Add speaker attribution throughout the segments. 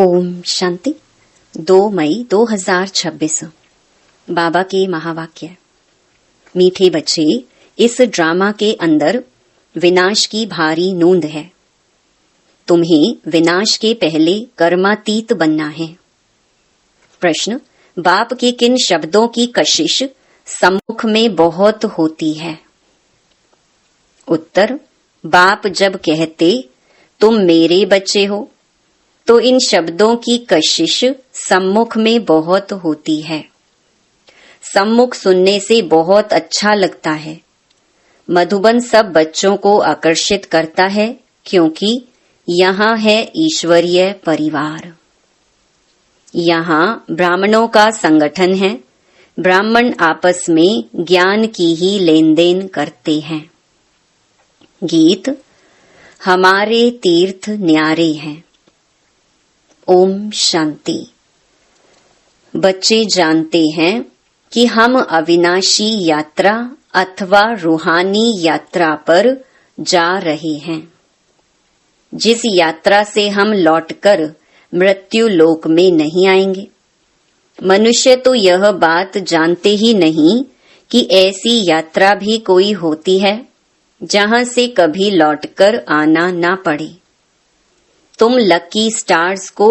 Speaker 1: ओम शांति। 2 मई 2026। बाबा के महावाक्य। मीठे बच्चे, इस ड्रामा के अंदर विनाश की भारी नोंद है। तुम्हें विनाश के पहले कर्मातीत बनना है। प्रश्न: बाप के किन शब्दों की कशिश सम्मुख में बहुत होती है? उत्तर: बाप जब कहते तुम मेरे बच्चे हो तो इन शब्दों की कशिश सम्मुख में बहुत होती है। सम्मुख सुनने से बहुत अच्छा लगता है। मधुबन सब बच्चों को आकर्षित करता है क्योंकि यहाँ है ईश्वरीय परिवार। यहाँ ब्राह्मणों का संगठन है। ब्राह्मण आपस में ज्ञान की ही लेन देन करते हैं। गीत: हमारे तीर्थ न्यारे हैं। ओम शांति। बच्चे जानते हैं कि हम अविनाशी यात्रा अथवा रूहानी यात्रा पर जा रहे हैं, जिस यात्रा से हम लौटकर मृत्यु लोक में नहीं आएंगे। मनुष्य तो यह बात जानते ही नहीं कि ऐसी यात्रा भी कोई होती है जहां से कभी लौटकर आना ना पड़े। तुम लकी स्टार्स को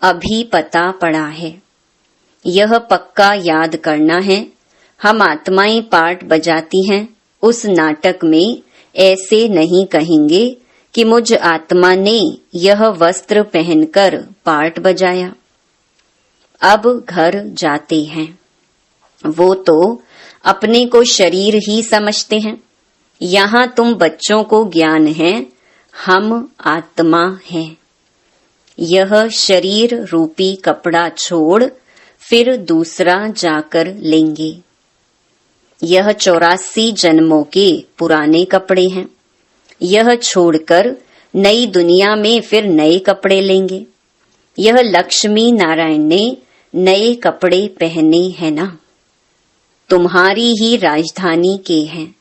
Speaker 1: अभी पता पड़ा है। यह पक्का याद करना है। हम आत्माएं पार्ट बजाती हैं। उस नाटक में ऐसे नहीं कहेंगे कि मुझ आत्मा ने यह वस्त्र पहनकर पार्ट बजाया। अब घर जाते हैं। वो तो अपने को शरीर ही समझते हैं। यहाँ तुम बच्चों को ज्ञान है, हम आत्मा हैं। यह शरीर रूपी कपड़ा छोड़ फिर दूसरा जाकर लेंगे। यह 84 जन्मों के पुराने कपड़े हैं। यह छोड़कर नई दुनिया में फिर नए कपड़े लेंगे। यह लक्ष्मी नारायण ने नए कपड़े पहने हैं ना। तुम्हारी ही राजधानी के हैं।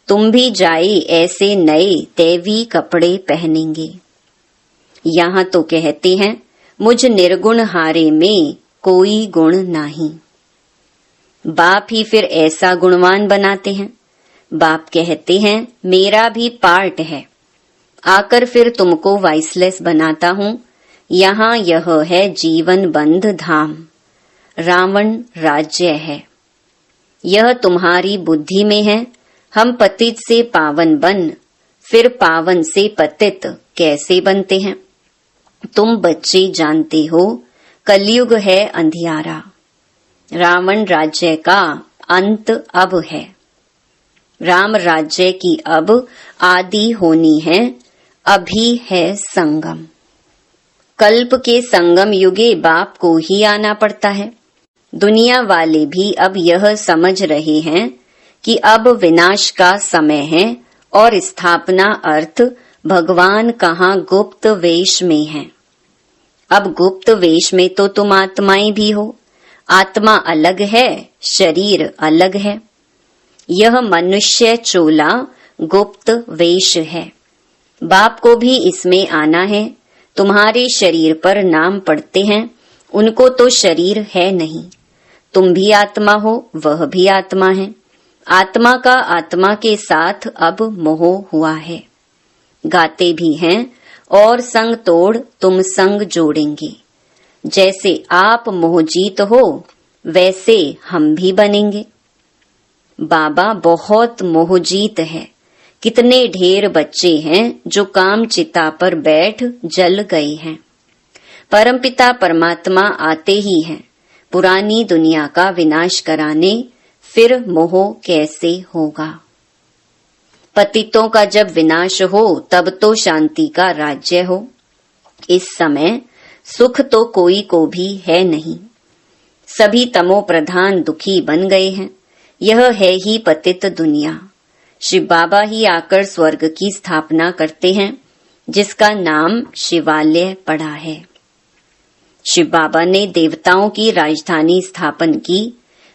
Speaker 1: तुम भी जाए ऐसे नए दैवी कपड़े पहनेंगे। यहाँ तो कहते हैं मुझ निर्गुण हारे में कोई गुण नहीं। बाप ही फिर ऐसा गुणवान बनाते हैं। बाप कहते हैं मेरा भी पार्ट है। आकर फिर तुमको वाइसलेस बनाता हूँ। यहाँ यह है जीवन बंध धाम। रावण राज्य है। यह तुम्हारी बुद्धि में है। हम पतित से पावन बन फिर पावन से पतित कैसे बनते हैं? तुम बच्चे जानते हो कलयुग है अंधियारा। रावण राज्य का अंत अब है। राम राज्य की अब आदि होनी है। अभी है संगम। कल्प के संगम युगे बाप को ही आना पड़ता है। दुनिया वाले भी अब यह समझ रहे हैं कि अब विनाश का समय है और स्थापना अर्थ भगवान कहाँ गुप्त वेश में है। अब गुप्त वेश में तो तुम आत्माएं भी हो। आत्मा अलग है, शरीर अलग है। यह मनुष्य चोला गुप्त वेश है। बाप को भी इसमें आना है। तुम्हारे शरीर पर नाम पड़ते हैं, उनको तो शरीर है नहीं। तुम भी आत्मा हो, वह भी आत्मा है। आत्मा का आत्मा के साथ अब मोह हुआ है। गाते भी हैं और संग तोड़ तुम संग जोड़ेंगे। जैसे आप मोहजीत हो वैसे हम भी बनेंगे। बाबा बहुत मोहजीत है। कितने ढेर बच्चे हैं जो काम चिता पर बैठ जल गए हैं। परमपिता परमात्मा आते ही हैं पुरानी दुनिया का विनाश कराने। फिर मोह कैसे होगा? पतितों का जब विनाश हो तब तो शांति का राज्य हो। इस समय सुख तो कोई को भी है नहीं। सभी तमो प्रधान दुखी बन गए हैं। यह है ही पतित दुनिया। शिव बाबा ही आकर स्वर्ग की स्थापना करते हैं, जिसका नाम शिवालय पड़ा है। शिव बाबा ने देवताओं की राजधानी स्थापन की।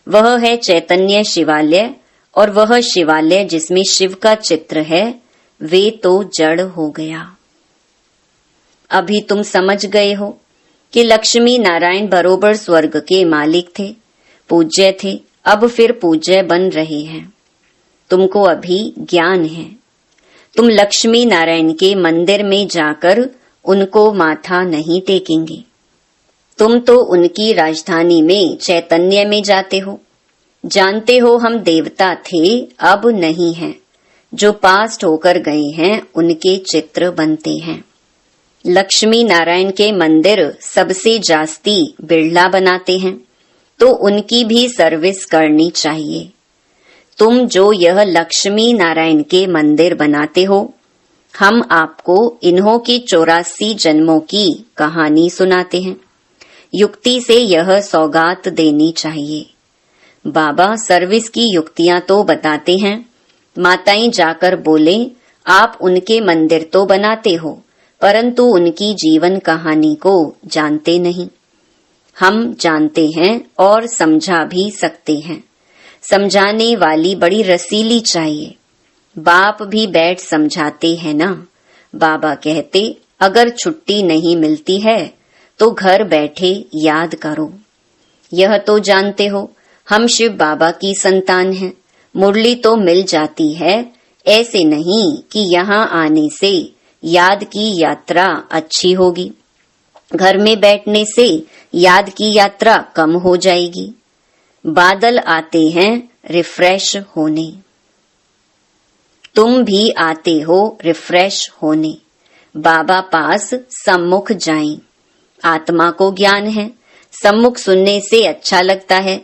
Speaker 1: वह है चैतन्य शिवालय। और वह शिवालय जिसमें शिव का चित्र है वे तो जड़ हो गया। अभी तुम समझ गए हो कि लक्ष्मी नारायण बरोबर स्वर्ग के मालिक थे, पूज्य थे, अब फिर पूज्य बन रहे हैं। तुमको अभी ज्ञान है। तुम लक्ष्मी नारायण के मंदिर में जाकर उनको माथा नहीं टेकेंगे। तुम तो उनकी राजधानी में चैतन्य में जाते हो। जानते हो हम देवता थे, अब नहीं हैं। जो पास्ट होकर गए हैं उनके चित्र बनते हैं। लक्ष्मी नारायण के मंदिर सबसे जास्ती बिरला बनाते हैं, तो उनकी भी सर्विस करनी चाहिए। तुम जो यह लक्ष्मी नारायण के मंदिर बनाते हो, हम आपको इन्हों की 84 जन्मों की कहानी सुनाते हैं। युक्ति से यह सौगात देनी चाहिए। बाबा सर्विस की युक्तियां तो बताते हैं। माताएं जाकर बोले, आप उनके मंदिर तो बनाते हो, परंतु उनकी जीवन कहानी को जानते नहीं। हम जानते हैं और समझा भी सकते हैं। समझाने वाली बड़ी रसीली चाहिए। बाप भी बैठ समझाते हैं ना। बाबा कहते, अगर छुट्टी नहीं मिलती है तो घर बैठे याद करो। यह तो जानते हो हम शिव बाबा की संतान हैं। मुरली तो मिल जाती है, ऐसे नहीं कि यहाँ आने से याद की यात्रा अच्छी होगी। घर में बैठने से याद की यात्रा कम हो जाएगी। बादल आते हैं रिफ्रेश होने। तुम भी आते हो रिफ्रेश होने। बाबा पास सम्मुख जाएं। आत्मा को ज्ञान है, सम्मुख सुनने से अच्छा लगता है।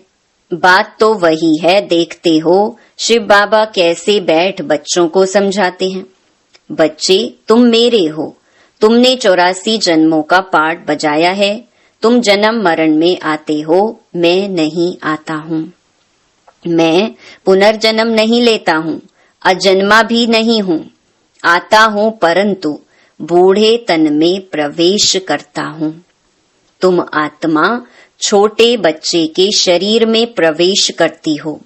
Speaker 1: बात तो वही है, देखते हो शिव बाबा कैसे बैठ बच्चों को समझाते हैं। बच्चे, तुम मेरे हो। तुमने 84 जन्मों का पाठ बजाया है। तुम जन्म मरण में आते हो, मैं नहीं आता हूँ। मैं पुनर्जन्म नहीं लेता हूँ, अजन्मा भी नहीं हूँ। आता हूँ परंतु बूढ़े तन में प्रवेश करता हूँ। तुम आत्मा छोटे बच्चे के शरीर में प्रवेश करती हो।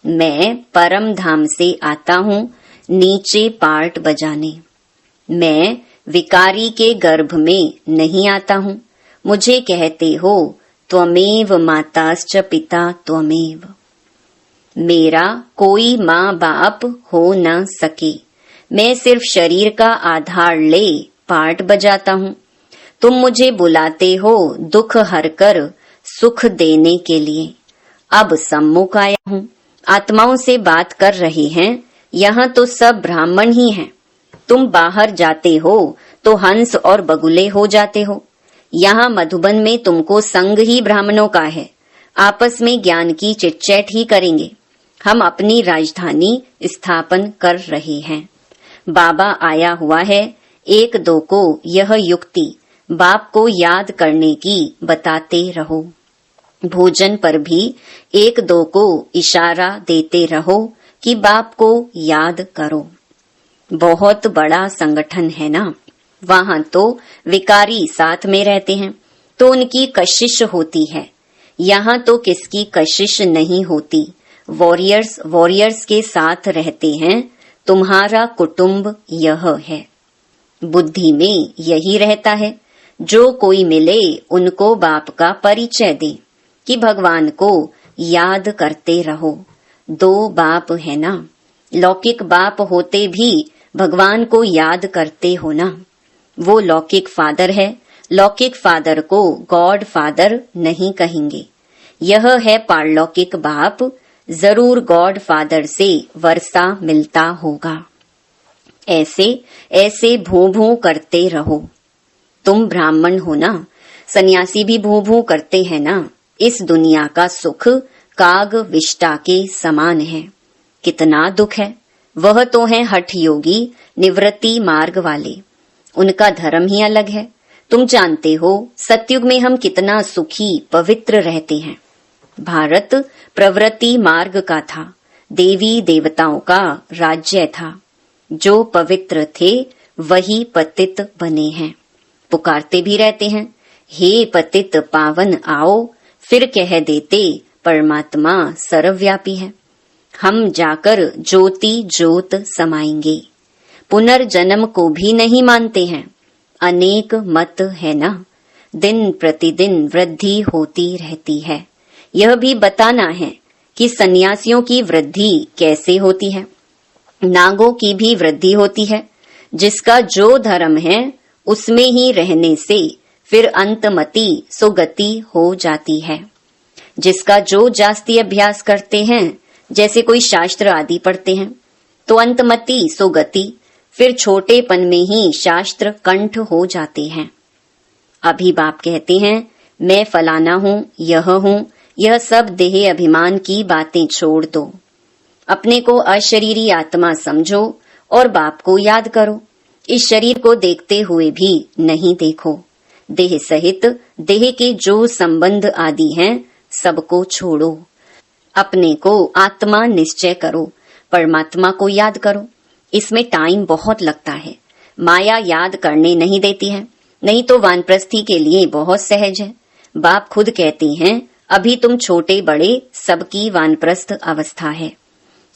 Speaker 1: मैं परम धाम से आता हूँ नीचे पार्ट बजाने। मैं विकारी के गर्भ में नहीं आता हूँ। मुझे कहते हो त्वमेव माताश्च पिता त्वमेव। मेरा कोई माँ बाप हो न सके। मैं सिर्फ शरीर का आधार ले पार्ट बजाता हूँ। तुम मुझे बुलाते हो दुख हरकर सुख देने के लिए। अब सम्मुख आया हूँ, आत्माओं से बात कर रहे हैं। यहाँ तो सब ब्राह्मण ही हैं। तुम बाहर जाते हो तो हंस और बगुले हो जाते हो। यहाँ मधुबन में तुमको संग ही ब्राह्मणों का है। आपस में ज्ञान की चिटचैट ही करेंगे। हम अपनी राजधानी स्थापन कर रहे हैं। बाबा आया हुआ है। एक दो को यह युक्ति बाप को याद करने की बताते रहो। भोजन पर भी एक दो को इशारा देते रहो कि बाप को याद करो। बहुत बड़ा संगठन है ना। वहाँ तो विकारी साथ में रहते हैं तो उनकी कशिश होती है। यहाँ तो किसकी कशिश नहीं होती। वॉरियर्स के साथ रहते हैं। तुम्हारा कुटुंब यह है। बुद्धि में यही रहता है। जो कोई मिले उनको बाप का परिचय दे कि भगवान को याद करते रहो। दो बाप है ना। लौकिक बाप होते भी भगवान को याद करते हो ना। वो लौकिक फादर है। लौकिक फादर को गॉड फादर नहीं कहेंगे। यह है पारलौकिक बाप। जरूर गॉड फादर से वर्षा मिलता होगा। ऐसे ऐसे भू भू करते रहो। तुम ब्राह्मण हो ना। सन्यासी भी भू भू करते हैं ना। इस दुनिया का सुख काग विष्टा के समान है। कितना दुख है। वह तो है हठ योगी, निवृत्ति मार्ग वाले। उनका धर्म ही अलग है। तुम जानते हो सतयुग में हम कितना सुखी पवित्र रहते हैं। भारत प्रवृत्ति मार्ग का था। देवी देवताओं का राज्य था। जो पवित्र थे वही पतित बने हैं। पुकारते भी रहते हैं, हे पतित पावन आओ। फिर कह देते परमात्मा सर्वव्यापी है। हम जाकर ज्योति ज्योत समाएंगे। पुनर्जन्म को भी नहीं मानते हैं। अनेक मत है ना। दिन प्रतिदिन वृद्धि होती रहती है। यह भी बताना है कि सन्यासियों की वृद्धि कैसे होती है। नागों की भी वृद्धि होती है। जिसका जो धर्म है उसमें ही रहने से फिर अंतमति सुगति हो जाती है। जिसका जो जास्ती अभ्यास करते हैं, जैसे कोई शास्त्र आदि पढ़ते हैं, तो अंतमति सुगति फिर छोटेपन में ही शास्त्र कंठ हो जाते हैं। अभी बाप कहते हैं, मैं फलाना हूँ, यह सब देह अभिमान की बातें छोड़ दो। अपने को अशरीरी आत्मा समझो और बाप को याद करो। इस शरीर को देखते हुए भी नहीं देखो। देह सहित देह के जो संबंध आदि हैं, सबको छोड़ो। अपने को आत्मा निश्चय करो, परमात्मा को याद करो। इसमें टाइम बहुत लगता है। माया याद करने नहीं देती है, नहीं तो वानप्रस्थी के लिए बहुत सहज है। बाप खुद कहती हैं, अभी तुम छोटे बड़े सबकी वानप्रस्थ अवस्था है।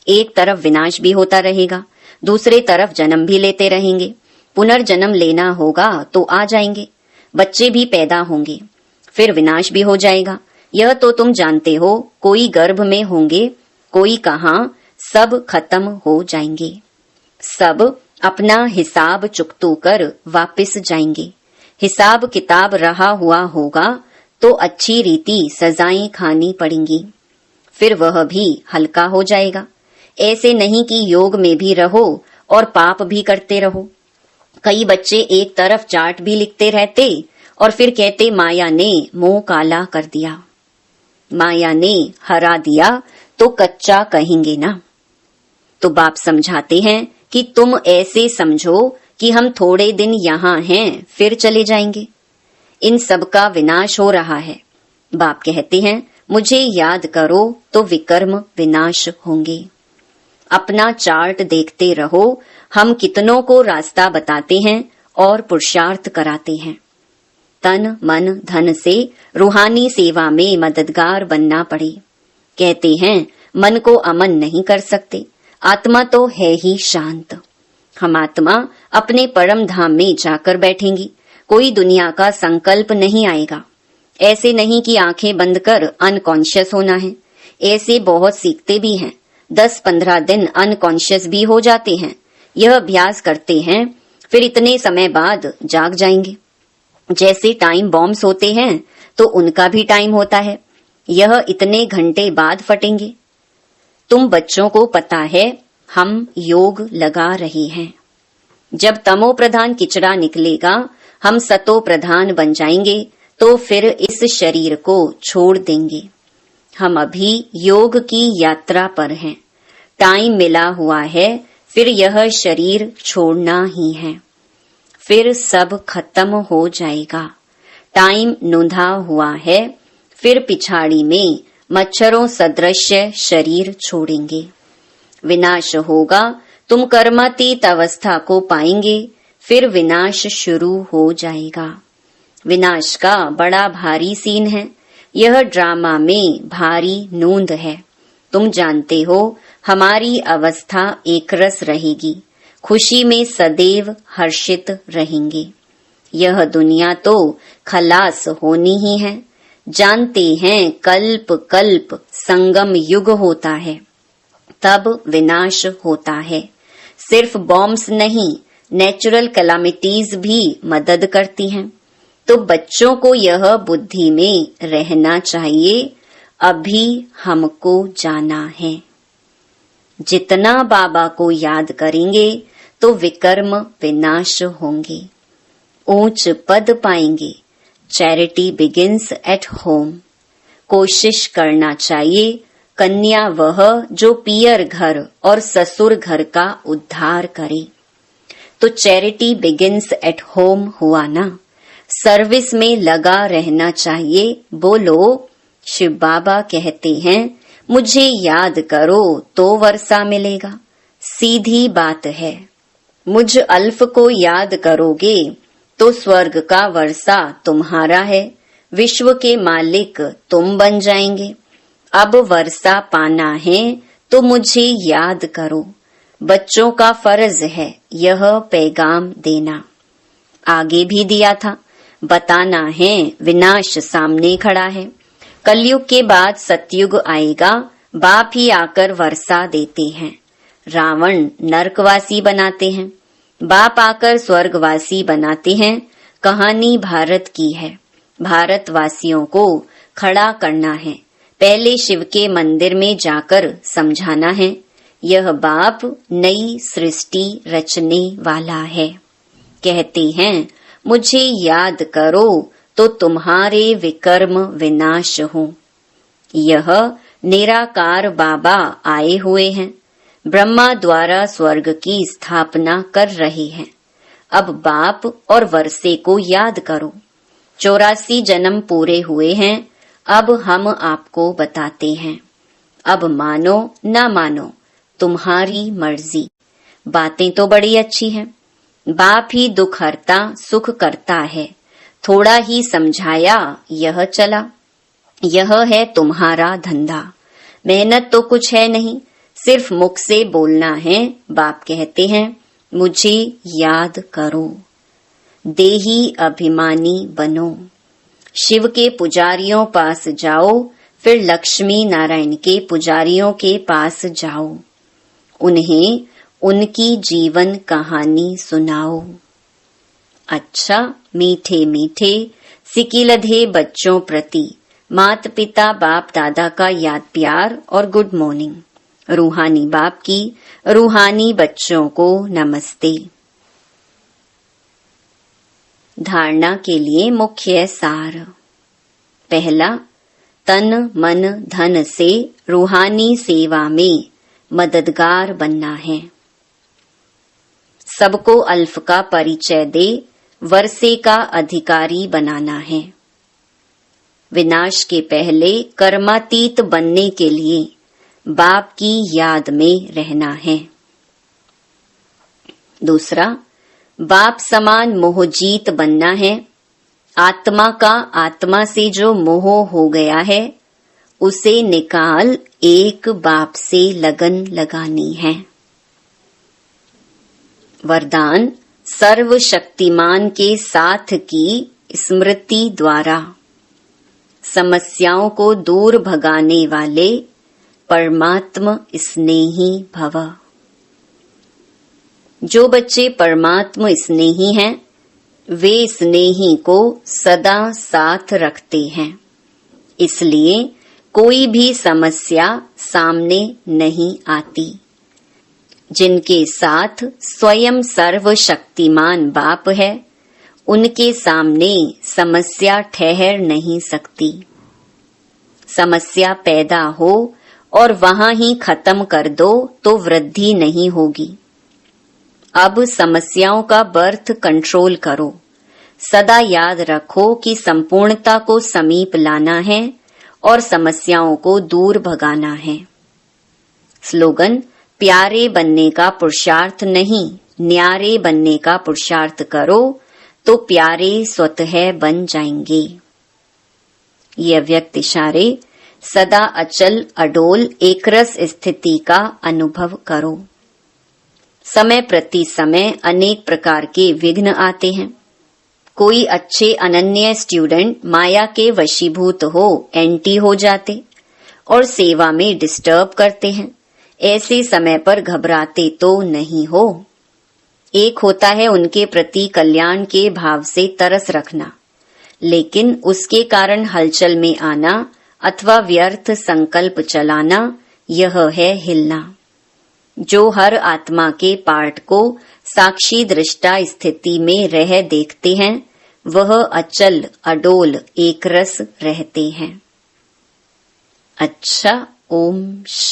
Speaker 1: एक तरफ विनाश भी होता रहेगा, दूसरे तरफ जन्म भी लेते रहेंगे। पुनर्जन्म लेना होगा तो आ जाएंगे, बच्चे भी पैदा होंगे, फिर विनाश भी हो जाएगा। यह तो तुम जानते हो। कोई गर्भ में होंगे, कोई कहाँ, सब खत्म हो जाएंगे। सब अपना हिसाब चुकतो कर वापस जाएंगे। हिसाब किताब रहा हुआ होगा तो अच्छी रीति सजाएं खानी पड़ेंगी, फिर वह भी हल्का हो जाएगा। ऐसे नहीं कि योग में भी रहो और पाप भी करते रहो। कई बच्चे एक तरफ चार्ट भी लिखते रहते और फिर कहते माया ने मुंह काला कर दिया, माया ने हरा दिया, तो कच्चा कहेंगे ना। तो बाप समझाते हैं कि तुम ऐसे समझो कि हम थोड़े दिन यहाँ हैं, फिर चले जाएंगे। इन सब का विनाश हो रहा है। बाप कहते हैं, मुझे याद करो तो विकर्म विनाश होंगे। अपना चार्ट देखते रहो। हम कितनों को रास्ता बताते हैं और पुरुषार्थ कराते हैं। तन मन धन से रूहानी सेवा में मददगार बनना पड़े। कहते हैं, मन को अमन नहीं कर सकते, आत्मा तो है ही शांत। हम आत्मा अपने परम धाम में जाकर बैठेंगी। कोई दुनिया का संकल्प नहीं आएगा। ऐसे नहीं कि आंखें बंद कर अनकॉन्शियस होना है। ऐसे बहुत सीखते भी हैं, 10-15 दिन अनकॉन्शियस भी हो जाते हैं। यह अभ्यास करते हैं, फिर इतने समय बाद जाग जाएंगे। जैसे टाइम बॉम्ब्स होते हैं तो उनका भी टाइम होता है। यह इतने घंटे बाद फटेंगे। तुम बच्चों को पता है हम योग लगा रहे हैं। जब तमो प्रधान किचड़ा निकलेगा, हम सतो प्रधान बन जाएंगे, तो फिर इस शरीर को छोड़ देंगे। हम अभी योग की यात्रा पर हैं। टाइम मिला हुआ है, फिर यह शरीर छोड़ना ही है। फिर सब खत्म हो जाएगा। टाइम नूंधा हुआ है, फिर पिछाड़ी में मच्छरों सदृश शरीर छोड़ेंगे। विनाश होगा, तुम कर्मातीत अवस्था को पाएंगे, फिर विनाश शुरू हो जाएगा। विनाश का बड़ा भारी सीन है। यह ड्रामा में भारी नूंद है। तुम जानते हो, हमारी अवस्था एकरस रहेगी। खुशी में सदैव हर्षित रहेंगे। यह दुनिया तो खलास होनी ही है। जानते हैं, कल्प कल्प संगम युग होता है, तब विनाश होता है। सिर्फ बॉम्ब्स नहीं, नेचुरल कैलामिटीज भी मदद करती हैं। तो बच्चों को यह बुद्धि में रहना चाहिए, अभी हमको जाना है। जितना बाबा को याद करेंगे तो विकर्म विनाश होंगे, ऊंच पद पाएंगे। Charity begins at home. कोशिश करना चाहिए कन्या वह जो पियर घर और ससुर घर का उद्धार करे। तो चैरिटी बिगिंस एट होम हुआ ना। सर्विस में लगा रहना चाहिए। बोलो, शिव बाबा कहते हैं, मुझे याद करो तो वर्षा मिलेगा। सीधी बात है। मुझ अल्फ को याद करोगे तो स्वर्ग का वर्षा तुम्हारा है। विश्व के मालिक तुम बन जाएंगे। अब वर्षा पाना है तो मुझे याद करो। बच्चों का फर्ज है यह पैगाम देना। आगे भी दिया था, बताना है विनाश सामने खड़ा है। कलयुग के बाद सतयुग आएगा, बाप ही आकर वर्षा देते हैं। रावण नरकवासी बनाते हैं, बाप आकर स्वर्गवासी बनाते हैं। कहानी भारत की है, भारतवासियों को खड़ा करना है। पहले शिव के मंदिर में जाकर समझाना है, यह बाप नई सृष्टि रचने वाला है। कहते हैं मुझे याद करो तो तुम्हारे विकर्म विनाश हो। यह निराकार बाबा आए हुए हैं, ब्रह्मा द्वारा स्वर्ग की स्थापना कर रहे हैं। अब बाप और वर्षे को याद करो। 84 जन्म पूरे हुए हैं, अब हम आपको बताते हैं। अब मानो ना मानो तुम्हारी मर्जी। बातें तो बड़ी अच्छी हैं। बाप ही दुख हरता सुख करता है, थोड़ा ही समझाया यह चला। यह है तुम्हारा धंधा, मेहनत तो कुछ है नहीं, सिर्फ मुख से बोलना है। बाप कहते हैं मुझे याद करो, देही अभिमानी बनो। शिव के पुजारियों पास जाओ, फिर लक्ष्मी नारायण के पुजारियों के पास जाओ, उन्हें उनकी जीवन कहानी सुनाओ। अच्छा मीठे मीठे सिकिलधे बच्चों प्रति माता पिता बाप दादा का याद प्यार और गुड मॉर्निंग। रूहानी बाप की रूहानी बच्चों को नमस्ते। धारणा के लिए मुख्य सार। पहला, तन मन धन से रूहानी सेवा में मददगार बनना है। सबको अल्फ का परिचय दे वर्षे का अधिकारी बनाना है। विनाश के पहले कर्मातीत बनने के लिए बाप की याद में रहना है। दूसरा, बाप समान मोहजीत बनना है। आत्मा का आत्मा से जो मोह हो गया है उसे निकाल एक बाप से लगन लगानी है। वरदान, सर्वशक्तिमान के साथ की स्मृति द्वारा समस्याओं को दूर भगाने वाले परमात्म स्नेही भव। जो बच्चे परमात्म स्नेही हैं वे स्नेही को सदा साथ रखते हैं, इसलिए कोई भी समस्या सामने नहीं आती। जिनके साथ स्वयं सर्वशक्तिमान बाप है उनके सामने समस्या ठहर नहीं सकती। समस्या पैदा हो और वहां ही खत्म कर दो तो वृद्धि नहीं होगी। अब समस्याओं का बर्थ कंट्रोल करो। सदा याद रखो कि संपूर्णता को समीप लाना है और समस्याओं को दूर भगाना है। स्लोगन, प्यारे बनने का पुरुषार्थ नहीं, न्यारे बनने का पुरुषार्थ करो तो प्यारे स्वतः बन जाएंगे। ये अव्यक्त इशारे सदा अचल अडोल एकरस स्थिति का अनुभव करो। समय प्रति समय अनेक प्रकार के विघ्न आते हैं। कोई अच्छे अनन्य स्टूडेंट माया के वशीभूत हो एंटी हो जाते और सेवा में डिस्टर्ब करते हैं। ऐसे समय पर घबराते तो नहीं हो। एक होता है उनके प्रति कल्याण के भाव से तरस रखना, लेकिन उसके कारण हलचल में आना अथवा व्यर्थ संकल्प चलाना, यह है हिलना। जो हर आत्मा के पार्ट को साक्षी दृष्टा स्थिति में रह देखते हैं वह अचल अडोल एकरस रहते हैं। अच्छा, ओम